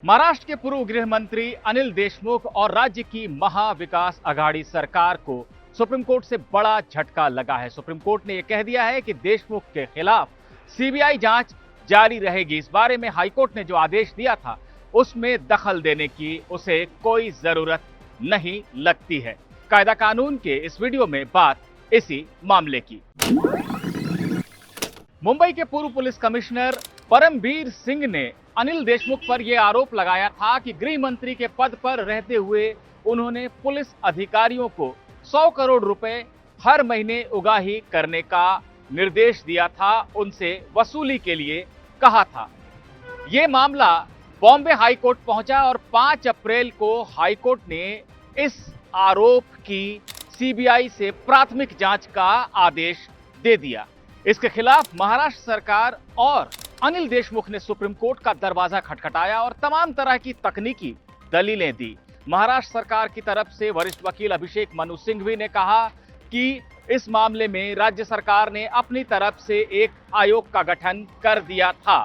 महाराष्ट्र के पूर्व गृह मंत्री अनिल देशमुख और राज्य की महाविकास आघाड़ी सरकार को सुप्रीम कोर्ट से बड़ा झटका लगा है। सुप्रीम कोर्ट ने यह कह दिया है कि देशमुख के खिलाफ सीबीआई जांच जारी रहेगी। इस बारे में हाईकोर्ट ने जो आदेश दिया था उसमें दखल देने की उसे कोई जरूरत नहीं लगती है। कायदा कानून के इस वीडियो में बात इसी मामले की। मुंबई के पूर्व पुलिस कमिश्नर परमबीर सिंह ने अनिल देशमुख पर यह आरोप लगाया था कि गृह मंत्री के पद पर रहते हुए उन्होंने पुलिस अधिकारियों को 100 करोड़ रुपए हर महीने उगाही करने का निर्देश दिया था, उनसे वसूली के लिए कहा था। यह मामला बॉम्बे हाईकोर्ट पहुंचा और 5 अप्रैल को हाईकोर्ट ने इस आरोप की सीबीआई से प्राथमिक जांच का आदेश दे दिया। इसके खिलाफ महाराष्ट्र सरकार और अनिल देशमुख ने सुप्रीम कोर्ट का दरवाजा खटखटाया और तमाम तरह की तकनीकी दलीलें दी। महाराष्ट्र सरकार की तरफ से वरिष्ठ वकील अभिषेक मनु सिंघवी ने कहा कि इस मामले में राज्य सरकार ने अपनी तरफ से एक आयोग का गठन कर दिया था।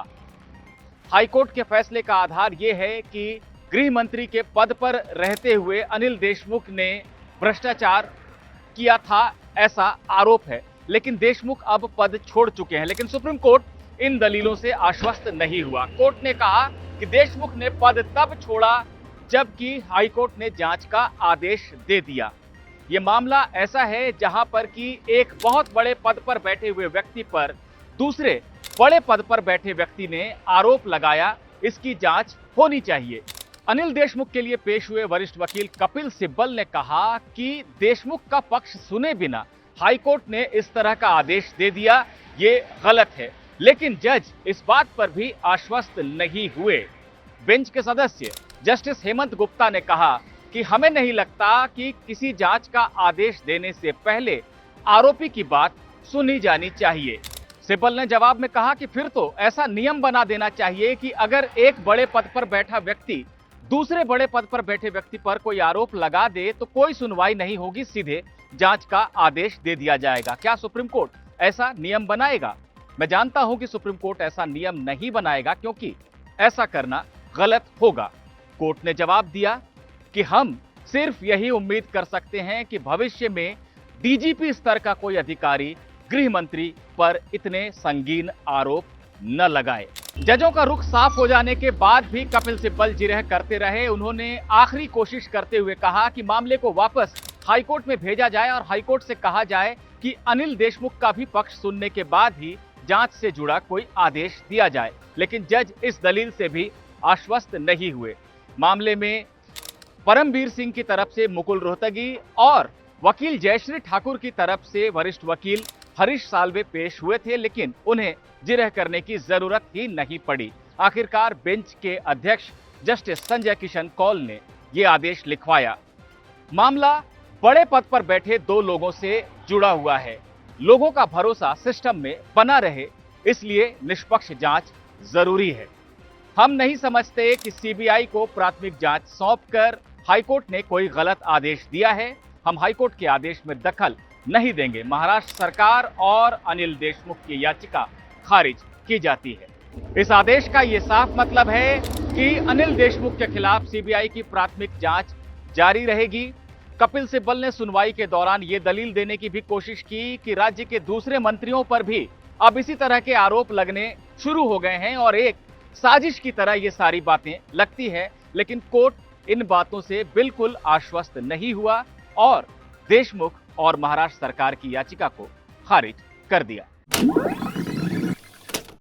हाईकोर्ट के फैसले का आधार यह है कि गृह मंत्री के पद पर रहते हुए अनिल देशमुख ने भ्रष्टाचार किया था, ऐसा आरोप है। लेकिन देशमुख अब पद छोड़ चुके हैं। लेकिन सुप्रीम कोर्ट इन दलीलों से आश्वस्त नहीं हुआ। कोर्ट ने कहा कि देशमुख ने पद तब छोड़ा जबकि हाईकोर्ट ने जांच का आदेश दे दिया। यह मामला ऐसा है जहां पर कि एक बहुत बड़े पद पर बैठे हुए व्यक्ति पर दूसरे बड़े पद पर बैठे व्यक्ति ने आरोप लगाया, इसकी जांच होनी चाहिए। अनिल देशमुख के लिए पेश हुए वरिष्ठ वकील कपिल सिब्बल ने कहा कि देशमुख का पक्ष सुने बिना हाईकोर्ट ने इस तरह का आदेश दे दिया, ये गलत है। लेकिन जज इस बात पर भी आश्वस्त नहीं हुए। बेंच के सदस्य जस्टिस हेमंत गुप्ता ने कहा कि हमें नहीं लगता कि किसी जांच का आदेश देने से पहले आरोपी की बात सुनी जानी चाहिए। सिब्बल ने जवाब में कहा कि फिर तो ऐसा नियम बना देना चाहिए कि अगर एक बड़े पद पर बैठा व्यक्ति दूसरे बड़े पद पर बैठे व्यक्ति पर कोई आरोप लगा दे तो कोई सुनवाई नहीं होगी, सीधे जांच का आदेश दे दिया जाएगा। क्या सुप्रीम कोर्ट ऐसा नियम बनाएगा? मैं जानता हूं कि सुप्रीम कोर्ट ऐसा नियम नहीं बनाएगा क्योंकि ऐसा करना गलत होगा। कोर्ट ने जवाब दिया कि हम सिर्फ यही उम्मीद कर सकते हैं कि भविष्य में डीजीपी स्तर का कोई अधिकारी गृह मंत्री पर इतने संगीन आरोप न लगाए। जजों का रुख साफ हो जाने के बाद भी कपिल सिब्बल जिरह करते रहे। उन्होंने आखिरी कोशिश करते हुए कहा कि मामले को वापस हाईकोर्ट में भेजा जाए और हाईकोर्ट से कहा जाए कि अनिल देशमुख का भी पक्ष सुनने के बाद ही जांच से जुड़ा कोई आदेश दिया जाए। लेकिन जज इस दलील से भी आश्वस्त नहीं हुए। मामले में परमबीर सिंह की तरफ से मुकुल रोहतगी और वकील जयश्री ठाकुर की तरफ से वरिष्ठ वकील हरीश साल्वे पेश हुए थे, लेकिन उन्हें जिरह करने की जरूरत ही नहीं पड़ी। आखिरकार बेंच के अध्यक्ष जस्टिस संजय किशन कौल ने यह आदेश लिखवाया। मामला बड़े पद पर बैठे दो लोगों से जुड़ा हुआ है। लोगों का भरोसा सिस्टम में बना रहे, इसलिए निष्पक्ष जांच जरूरी है। हम नहीं समझते कि सीबीआई को प्राथमिक जांच सौंपकर हाईकोर्ट ने कोई गलत आदेश दिया है। हम हाईकोर्ट के आदेश में दखल नहीं देंगे। महाराष्ट्र सरकार और अनिल देशमुख की याचिका खारिज की जाती है। इस आदेश का यह साफ मतलब है कि अनिल देशमुख के खिलाफ सीबीआई की प्राथमिक जांच जारी रहेगी। कपिल सिब्बल ने सुनवाई के दौरान ये दलील देने की भी कोशिश की कि राज्य के दूसरे मंत्रियों पर भी अब इसी तरह के आरोप लगने शुरू हो गए हैं और एक साजिश की तरह ये सारी बातें लगती है। लेकिन कोर्ट इन बातों से बिल्कुल आश्वस्त नहीं हुआ और देशमुख और महाराष्ट्र सरकार की याचिका को खारिज कर दिया।